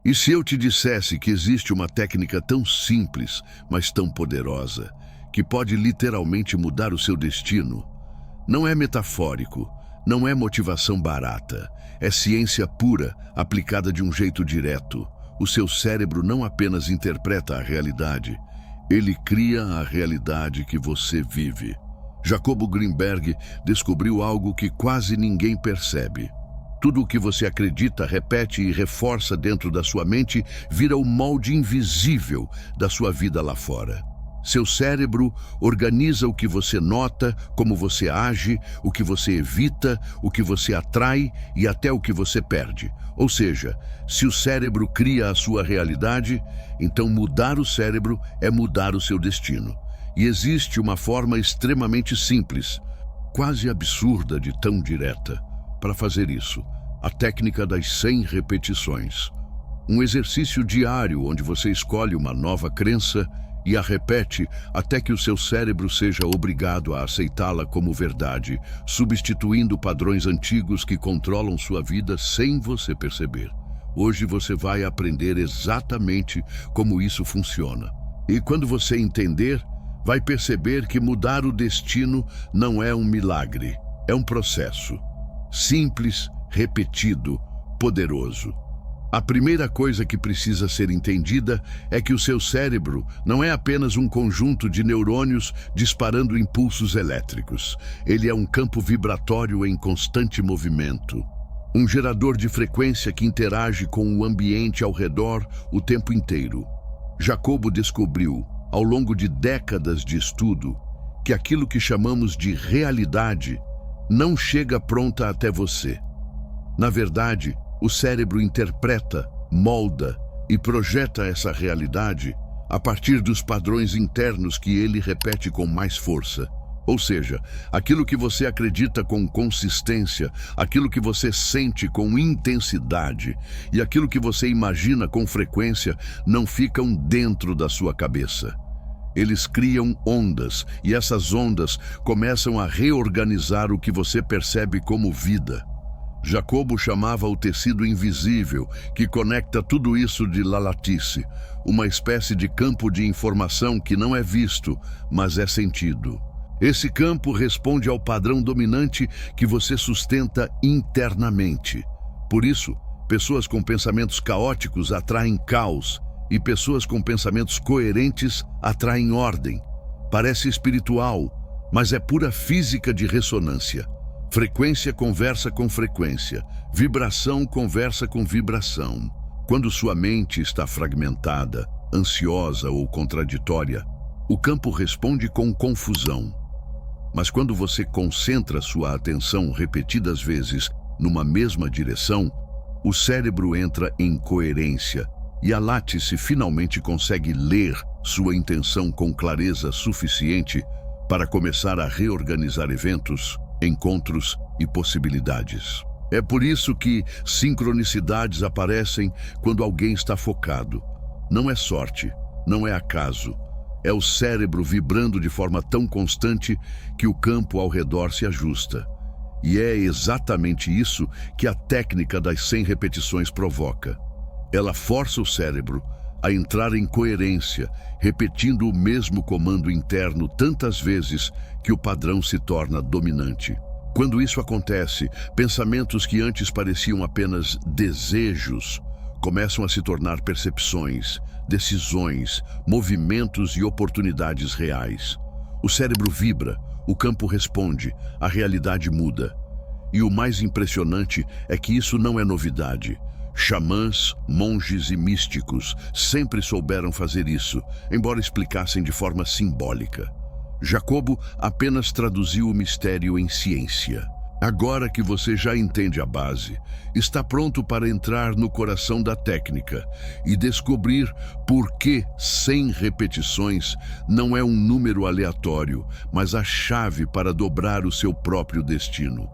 E se eu te dissesse que existe uma técnica tão simples, mas tão poderosa, que pode literalmente mudar o seu destino? Não é metafórico, não é motivação barata, é ciência pura, aplicada de um jeito direto. O seu cérebro não apenas interpreta a realidade, ele cria a realidade que você vive. Jacobo Greenberg descobriu algo que quase ninguém percebe. Tudo o que você acredita, repete e reforça dentro da sua mente vira o molde invisível da sua vida lá fora. Seu cérebro organiza o que você nota, como você age, o que você evita, o que você atrai e até o que você perde. Ou seja, se o cérebro cria a sua realidade, então mudar o cérebro é mudar o seu destino. E existe uma forma extremamente simples, quase absurda de tão direta, para fazer isso. A técnica das 100 repetições. Um exercício diário onde você escolhe uma nova crença e a repete até que o seu cérebro seja obrigado a aceitá-la como verdade, substituindo padrões antigos que controlam sua vida sem você perceber. Hoje você vai aprender exatamente como isso funciona. E quando você entender, vai perceber que mudar o destino não é um milagre, é um processo. Simples, repetido, poderoso. A primeira coisa que precisa ser entendida é que o seu cérebro não é apenas um conjunto de neurônios disparando impulsos elétricos. Ele é um campo vibratório em constante movimento. Um gerador de frequência que interage com o ambiente ao redor o tempo inteiro. Jacobo descobriu, ao longo de décadas de estudo, que aquilo que chamamos de realidade não chega pronta até você. Na verdade, o cérebro interpreta, molda e projeta essa realidade a partir dos padrões internos que ele repete com mais força. Ou seja, aquilo que você acredita com consistência, aquilo que você sente com intensidade e aquilo que você imagina com frequência não ficam dentro da sua cabeça. Eles criam ondas e essas ondas começam a reorganizar o que você percebe como vida. Jacobo chamava o tecido invisível que conecta tudo isso de lattice, uma espécie de campo de informação que não é visto, mas é sentido. Esse campo responde ao padrão dominante que você sustenta internamente. Por isso, pessoas com pensamentos caóticos atraem caos e pessoas com pensamentos coerentes atraem ordem. Parece espiritual, mas é pura física de ressonância. Frequência conversa com frequência, vibração conversa com vibração. Quando sua mente está fragmentada, ansiosa ou contraditória, o campo responde com confusão. Mas quando você concentra sua atenção repetidas vezes numa mesma direção, o cérebro entra em coerência e a lattice finalmente consegue ler sua intenção com clareza suficiente para começar a reorganizar eventos, encontros e possibilidades. É por isso que sincronicidades aparecem quando alguém está focado. Não é sorte, não é acaso. É o cérebro vibrando de forma tão constante que o campo ao redor se ajusta. E é exatamente isso que a técnica das 100 repetições provoca. Ela força o cérebro a entrar em coerência, repetindo o mesmo comando interno tantas vezes que o padrão se torna dominante. Quando isso acontece, pensamentos que antes pareciam apenas desejos começam a se tornar percepções, decisões, movimentos e oportunidades reais. O cérebro vibra, o campo responde, a realidade muda. E o mais impressionante é que isso não é novidade. Xamãs, monges e místicos sempre souberam fazer isso, embora explicassem de forma simbólica. Jacobo apenas traduziu o mistério em ciência. Agora que você já entende a base, está pronto para entrar no coração da técnica e descobrir por que 100 repetições não é um número aleatório, mas a chave para dobrar o seu próprio destino.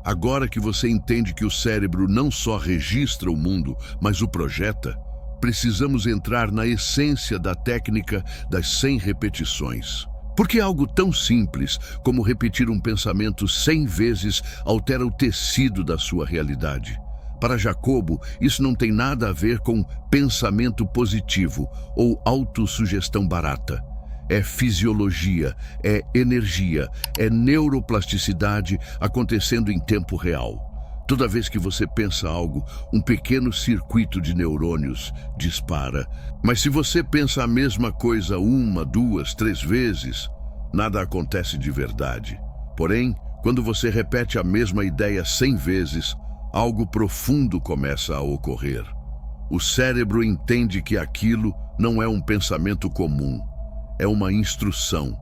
Agora que você entende que o cérebro não só registra o mundo, mas o projeta, precisamos entrar na essência da técnica das 100 repetições. Porque algo tão simples como repetir um pensamento 100 vezes altera o tecido da sua realidade. Para Jacobo, isso não tem nada a ver com pensamento positivo ou autossugestão barata. É fisiologia, é energia, é neuroplasticidade acontecendo em tempo real. Toda vez que você pensa algo, um pequeno circuito de neurônios dispara. Mas se você pensa a mesma coisa 1, 2, 3 vezes, nada acontece de verdade. Porém, quando você repete a mesma ideia 100 vezes, algo profundo começa a ocorrer. O cérebro entende que aquilo não é um pensamento comum, é uma instrução.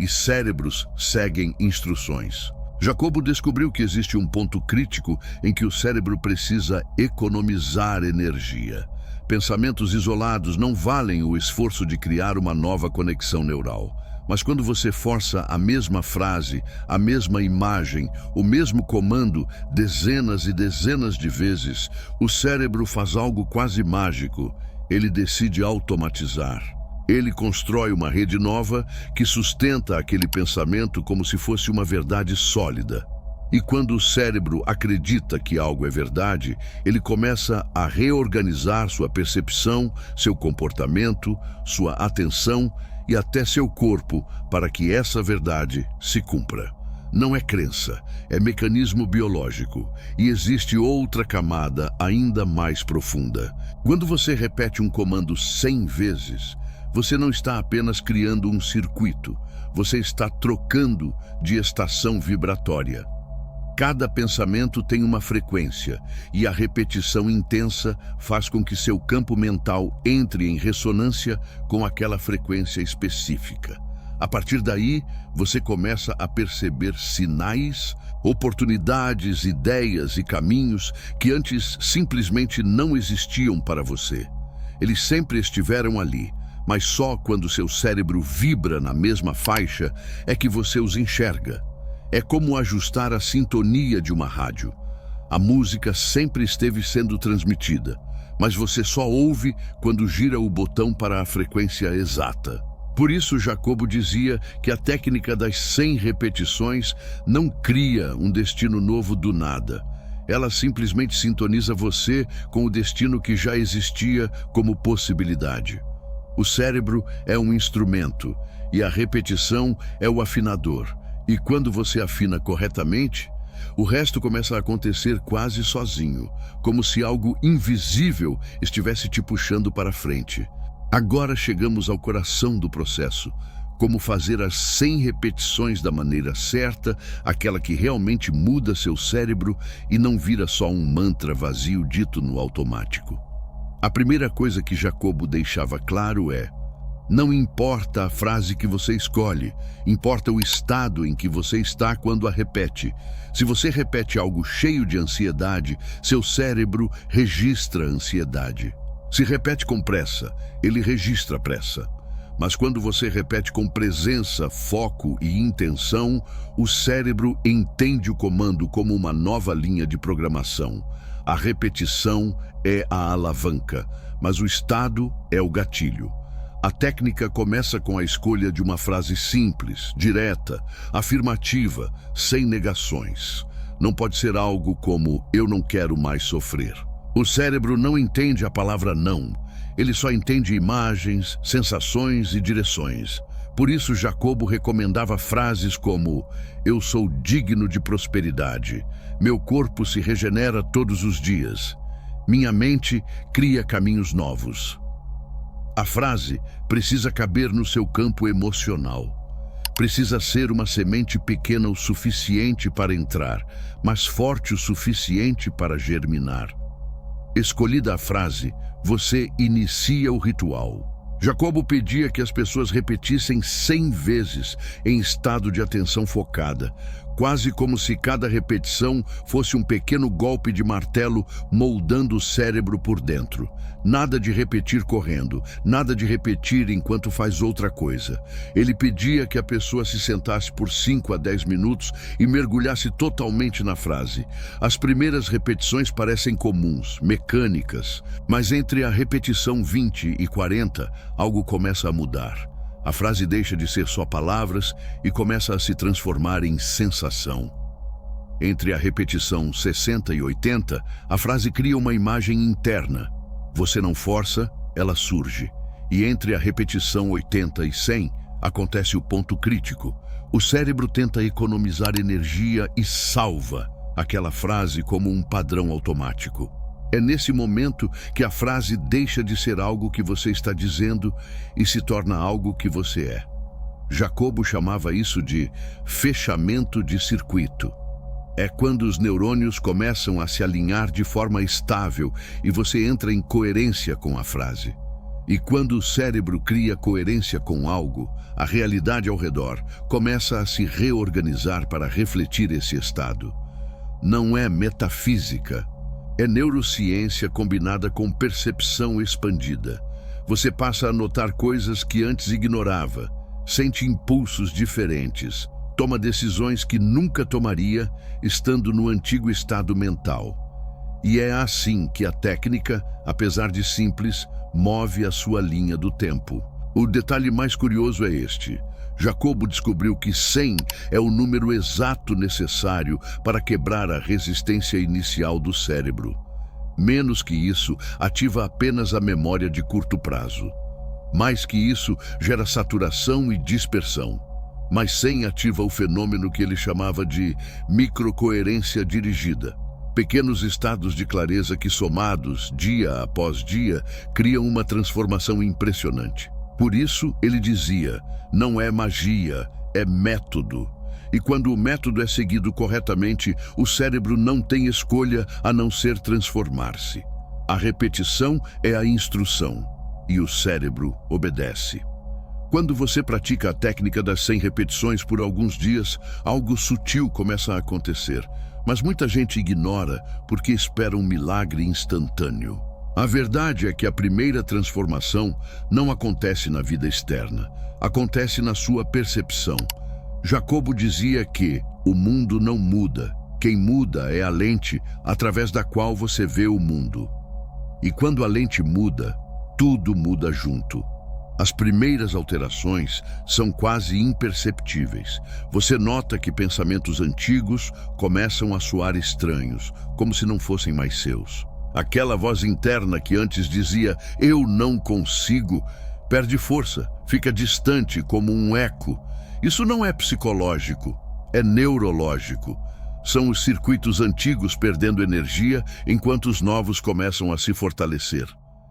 E cérebros seguem instruções. Jacobo descobriu que existe um ponto crítico em que o cérebro precisa economizar energia. Pensamentos isolados não valem o esforço de criar uma nova conexão neural. Mas quando você força a mesma frase, a mesma imagem, o mesmo comando dezenas e dezenas de vezes, o cérebro faz algo quase mágico. Ele decide automatizar. Ele constrói uma rede nova que sustenta aquele pensamento como se fosse uma verdade sólida. E quando o cérebro acredita que algo é verdade, ele começa a reorganizar sua percepção, seu comportamento, sua atenção e até seu corpo para que essa verdade se cumpra. Não é crença, é mecanismo biológico. E existe outra camada ainda mais profunda. Quando você repete um comando 100 vezes, você não está apenas criando um circuito, você está trocando de estação vibratória. Cada pensamento tem uma frequência, e a repetição intensa faz com que seu campo mental entre em ressonância com aquela frequência específica. A partir daí, você começa a perceber sinais, oportunidades, ideias e caminhos que antes simplesmente não existiam para você. Eles sempre estiveram ali, mas só quando seu cérebro vibra na mesma faixa é que você os enxerga. É como ajustar a sintonia de uma rádio. A música sempre esteve sendo transmitida, mas você só ouve quando gira o botão para a frequência exata. Por isso, Jacobo dizia que a técnica das 100 repetições não cria um destino novo do nada. Ela simplesmente sintoniza você com o destino que já existia como possibilidade. O cérebro é um instrumento e a repetição é o afinador. E quando você afina corretamente, o resto começa a acontecer quase sozinho, como se algo invisível estivesse te puxando para frente. Agora chegamos ao coração do processo, como fazer as 100 repetições da maneira certa, aquela que realmente muda seu cérebro e não vira só um mantra vazio dito no automático. A primeira coisa que Jacobo deixava claro é: não importa a frase que você escolhe, importa o estado em que você está quando a repete. Se você repete algo cheio de ansiedade, seu cérebro registra a ansiedade. Se repete com pressa, ele registra a pressa. Mas quando você repete com presença, foco e intenção, o cérebro entende o comando como uma nova linha de programação. A repetição é a alavanca, mas o estado é o gatilho. A técnica começa com a escolha de uma frase simples, direta, afirmativa, sem negações. Não pode ser algo como "eu não quero mais sofrer". O cérebro não entende a palavra não. Ele só entende imagens, sensações e direções. Por isso, Jacobo recomendava frases como "eu sou digno de prosperidade", "meu corpo se regenera todos os dias", "minha mente cria caminhos novos". A frase precisa caber no seu campo emocional. Precisa ser uma semente pequena o suficiente para entrar, mas forte o suficiente para germinar. Escolhida a frase, você inicia o ritual. Jacobo pedia que as pessoas repetissem 100 vezes em estado de atenção focada, quase como se cada repetição fosse um pequeno golpe de martelo moldando o cérebro por dentro. Nada de repetir correndo, nada de repetir enquanto faz outra coisa. Ele pedia que a pessoa se sentasse por 5 a 10 minutos e mergulhasse totalmente na frase. As primeiras repetições parecem comuns, mecânicas, mas entre a repetição 20 e 40, algo começa a mudar. A frase deixa de ser só palavras e começa a se transformar em sensação. Entre a repetição 60 e 80, a frase cria uma imagem interna. Você não força, ela surge. E entre a repetição 80 e 100, acontece o ponto crítico. O cérebro tenta economizar energia e salva aquela frase como um padrão automático. É nesse momento que a frase deixa de ser algo que você está dizendo e se torna algo que você é. Jacobo chamava isso de fechamento de circuito. É quando os neurônios começam a se alinhar de forma estável e você entra em coerência com a frase. E quando o cérebro cria coerência com algo, a realidade ao redor começa a se reorganizar para refletir esse estado. Não é metafísica, é neurociência combinada com percepção expandida. Você passa a notar coisas que antes ignorava, sente impulsos diferentes, toma decisões que nunca tomaria estando no antigo estado mental. E é assim que a técnica, apesar de simples, move a sua linha do tempo. O detalhe mais curioso é este. Jacobo descobriu que 100 é o número exato necessário para quebrar a resistência inicial do cérebro. Menos que isso, ativa apenas a memória de curto prazo. Mais que isso, gera saturação e dispersão. Mas 100 ativa o fenômeno que ele chamava de microcoerência dirigida. Pequenos estados de clareza que, somados dia após dia, criam uma transformação impressionante. Por isso, ele dizia, não é magia, é método. E quando o método é seguido corretamente, o cérebro não tem escolha a não ser transformar-se. A repetição é a instrução, e o cérebro obedece. Quando você pratica a técnica das 100 repetições por alguns dias, algo sutil começa a acontecer. Mas muita gente ignora porque espera um milagre instantâneo. A verdade é que a primeira transformação não acontece na vida externa, acontece na sua percepção. Jacobo dizia que o mundo não muda, quem muda é a lente através da qual você vê o mundo. E quando a lente muda, tudo muda junto. As primeiras alterações são quase imperceptíveis. Você nota que pensamentos antigos começam a soar estranhos, como se não fossem mais seus. Aquela voz interna que antes dizia, eu não consigo, perde força, fica distante como um eco. Isso não é psicológico, é neurológico. São os circuitos antigos perdendo energia enquanto os novos começam a se fortalecer.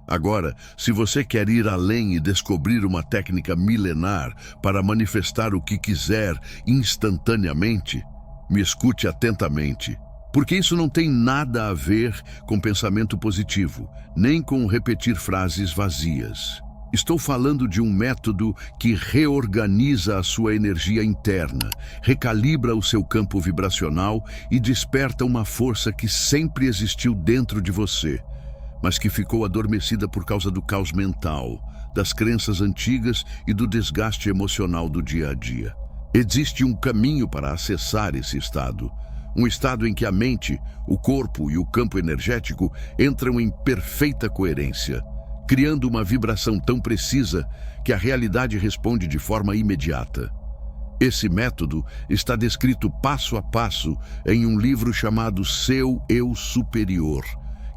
Agora, se você quer ir além e descobrir uma técnica milenar para manifestar o que quiser instantaneamente, me escute atentamente, porque isso não tem nada a ver com pensamento positivo, nem com repetir frases vazias. Estou falando de um método que reorganiza a sua energia interna, recalibra o seu campo vibracional e desperta uma força que sempre existiu dentro de você, mas que ficou adormecida por causa do caos mental, das crenças antigas e do desgaste emocional do dia a dia. Existe um caminho para acessar esse estado, um estado em que a mente, o corpo e o campo energético entram em perfeita coerência, criando uma vibração tão precisa que a realidade responde de forma imediata. Esse método está descrito passo a passo em um livro chamado Seu Eu Superior,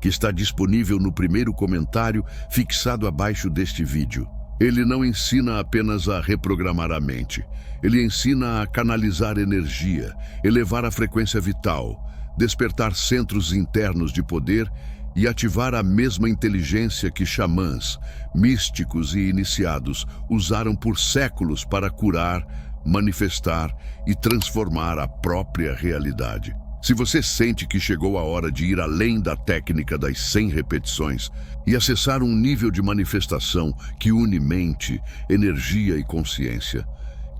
que está disponível no primeiro comentário fixado abaixo deste vídeo. Ele não ensina apenas a reprogramar a mente. Ele ensina a canalizar energia, elevar a frequência vital, despertar centros internos de poder e ativar a mesma inteligência que xamãs, místicos e iniciados usaram por séculos para curar, manifestar e transformar a própria realidade. Se você sente que chegou a hora de ir além da técnica das 100 repetições e acessar um nível de manifestação que une mente, energia e consciência,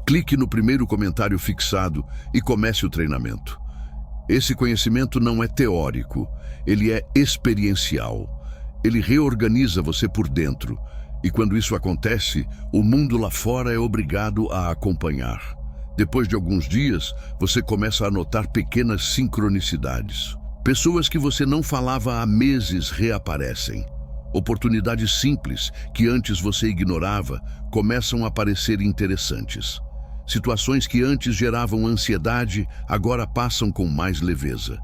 clique no primeiro comentário fixado e comece o treinamento. Esse conhecimento não é teórico, ele é experiencial. Ele reorganiza você por dentro e quando isso acontece, o mundo lá fora é obrigado a acompanhar. Depois de alguns dias, você começa a notar pequenas sincronicidades. Pessoas que você não falava há meses reaparecem. Oportunidades simples que antes você ignorava começam a parecer interessantes. Situações que antes geravam ansiedade, agora passam com mais leveza.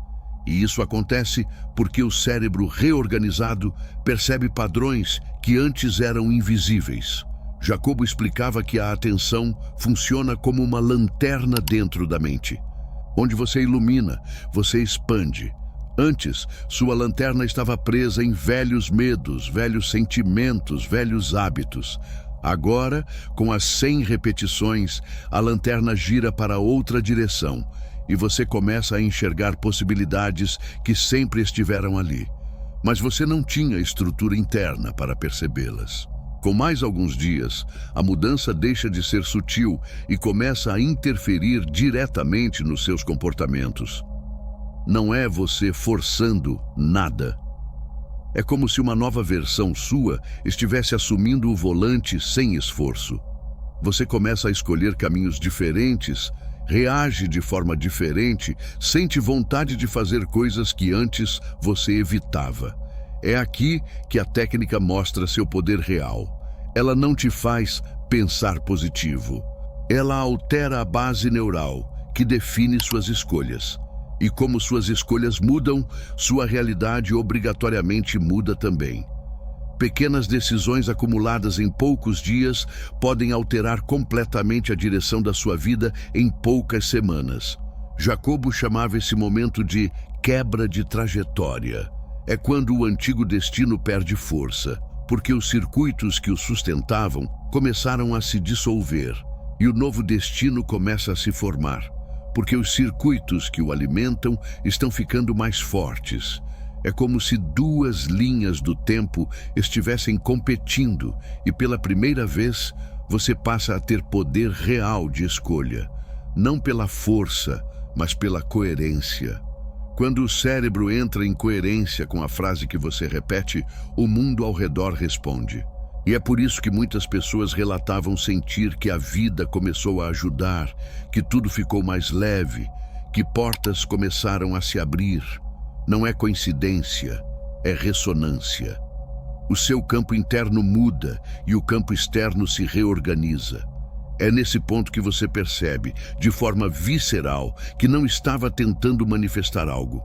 E isso acontece porque o cérebro reorganizado percebe padrões que antes eram invisíveis. Jacobo explicava que a atenção funciona como uma lanterna dentro da mente. Onde você ilumina, você expande. Antes, sua lanterna estava presa em velhos medos, velhos sentimentos, velhos hábitos. Agora, com as 100 repetições, a lanterna gira para outra direção e você começa a enxergar possibilidades que sempre estiveram ali. Mas você não tinha estrutura interna para percebê-las. Com mais alguns dias, a mudança deixa de ser sutil e começa a interferir diretamente nos seus comportamentos. Não é você forçando nada. É como se uma nova versão sua estivesse assumindo o volante sem esforço. Você começa a escolher caminhos diferentes, reage de forma diferente, sente vontade de fazer coisas que antes você evitava. É aqui que a técnica mostra seu poder real. Ela não te faz pensar positivo. Ela altera a base neural, que define suas escolhas. E como suas escolhas mudam, sua realidade obrigatoriamente muda também. Pequenas decisões acumuladas em poucos dias podem alterar completamente a direção da sua vida em poucas semanas. Jacobo chamava esse momento de quebra de trajetória. É quando o antigo destino perde força, porque os circuitos que o sustentavam começaram a se dissolver e o novo destino começa a se formar, porque os circuitos que o alimentam estão ficando mais fortes. É como se duas linhas do tempo estivessem competindo e pela primeira vez você passa a ter poder real de escolha, não pela força, mas pela coerência. Quando o cérebro entra em coerência com a frase que você repete, o mundo ao redor responde. E é por isso que muitas pessoas relatavam sentir que a vida começou a ajudar, que tudo ficou mais leve, que portas começaram a se abrir. Não é coincidência, é ressonância. O seu campo interno muda e o campo externo se reorganiza. É nesse ponto que você percebe, de forma visceral, que não estava tentando manifestar algo.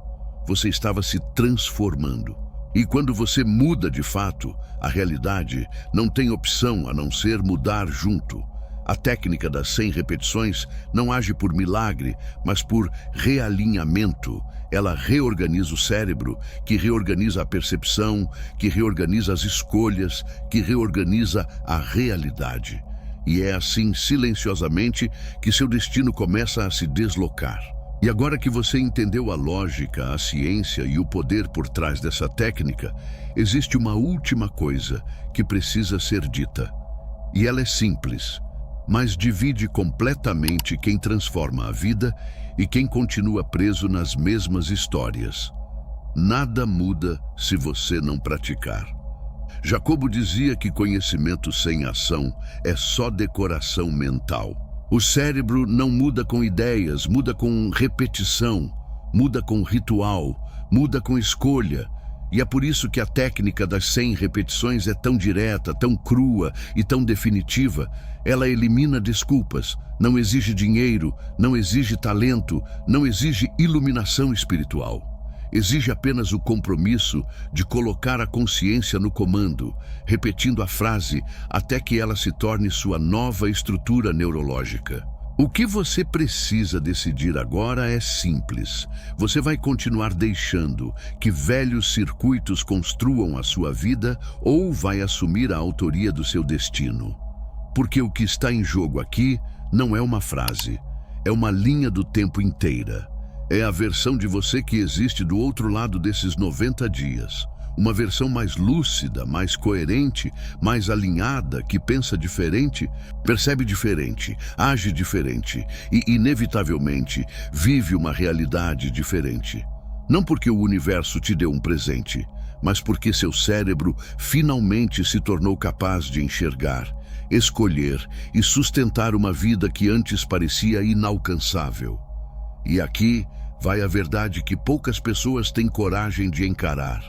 Você estava se transformando. E quando você muda de fato, a realidade não tem opção a não ser mudar junto. A técnica das 100 repetições não age por milagre, mas por realinhamento. Ela reorganiza o cérebro, que reorganiza a percepção, que reorganiza as escolhas, que reorganiza a realidade. E é assim, silenciosamente, que seu destino começa a se deslocar. E agora que você entendeu a lógica, a ciência e o poder por trás dessa técnica, existe uma última coisa que precisa ser dita. E ela é simples, mas divide completamente quem transforma a vida e quem continua preso nas mesmas histórias. Nada muda se você não praticar. Jacobo dizia que conhecimento sem ação é só decoração mental. O cérebro não muda com ideias, muda com repetição, muda com ritual, muda com escolha. E é por isso que a técnica das 100 repetições é tão direta, tão crua e tão definitiva. Ela elimina desculpas, não exige dinheiro, não exige talento, não exige iluminação espiritual. Exige apenas o compromisso de colocar a consciência no comando, repetindo a frase até que ela se torne sua nova estrutura neurológica. O que você precisa decidir agora é simples. Você vai continuar deixando que velhos circuitos construam a sua vida ou vai assumir a autoria do seu destino? Porque o que está em jogo aqui não é uma frase, é uma linha do tempo inteira. É a versão de você que existe do outro lado desses 90 dias. Uma versão mais lúcida, mais coerente, mais alinhada, que pensa diferente, percebe diferente, age diferente e, inevitavelmente, vive uma realidade diferente. Não porque o universo te deu um presente, mas porque seu cérebro finalmente se tornou capaz de enxergar, escolher e sustentar uma vida que antes parecia inalcançável. E aqui vai a verdade que poucas pessoas têm coragem de encarar.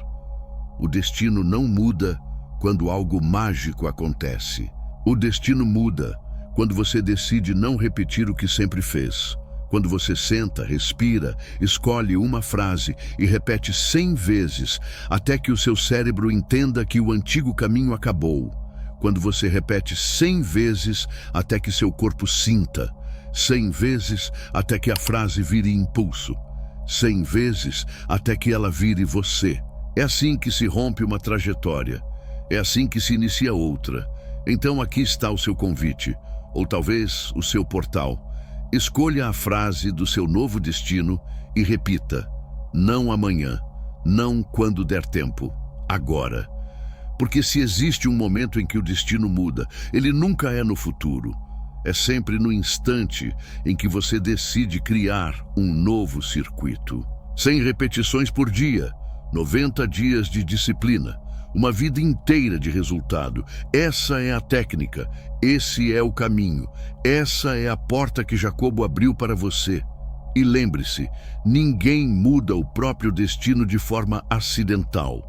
O destino não muda quando algo mágico acontece. O destino muda Quando você decide não repetir o que sempre fez. Quando você senta, respira, escolhe uma frase e repete 100 vezes até que o seu cérebro entenda que o antigo caminho acabou. Quando você repete 100 vezes até que seu corpo sinta. 100 vezes até que a frase vire impulso. 100 vezes até que ela vire você. É assim que se rompe uma trajetória. É assim que se inicia outra. Então aqui está o seu convite, ou talvez o seu portal. Escolha a frase do seu novo destino e repita: não amanhã, não quando der tempo, agora. Porque se existe um momento em que o destino muda, ele nunca é no futuro. É sempre no instante em que você decide criar um novo circuito. 100 repetições por dia, 90 dias de disciplina, uma vida inteira de resultado. Essa é a técnica, esse é o caminho, essa é a porta que Jacobo abriu para você. E lembre-se, ninguém muda o próprio destino de forma acidental.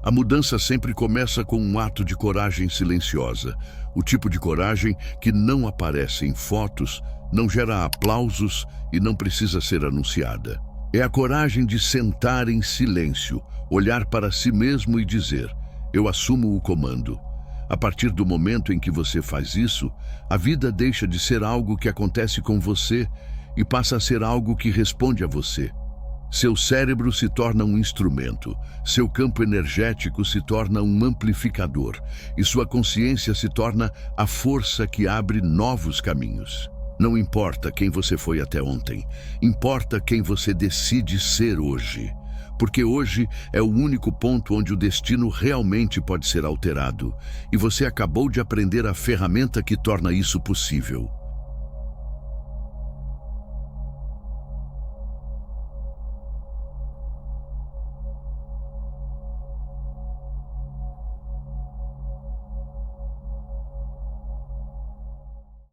A mudança sempre começa com um ato de coragem silenciosa, o tipo de coragem que não aparece em fotos, não gera aplausos e não precisa ser anunciada. É a coragem de sentar em silêncio, olhar para si mesmo e dizer: eu assumo o comando. A partir do momento em que você faz isso, a vida deixa de ser algo que acontece com você e passa a ser algo que responde a você. Seu cérebro se torna um instrumento, seu campo energético se torna um amplificador e sua consciência se torna a força que abre novos caminhos. Não importa quem você foi até ontem, importa quem você decide ser hoje. Porque hoje é o único ponto onde o destino realmente pode ser alterado. E você acabou de aprender a ferramenta que torna isso possível.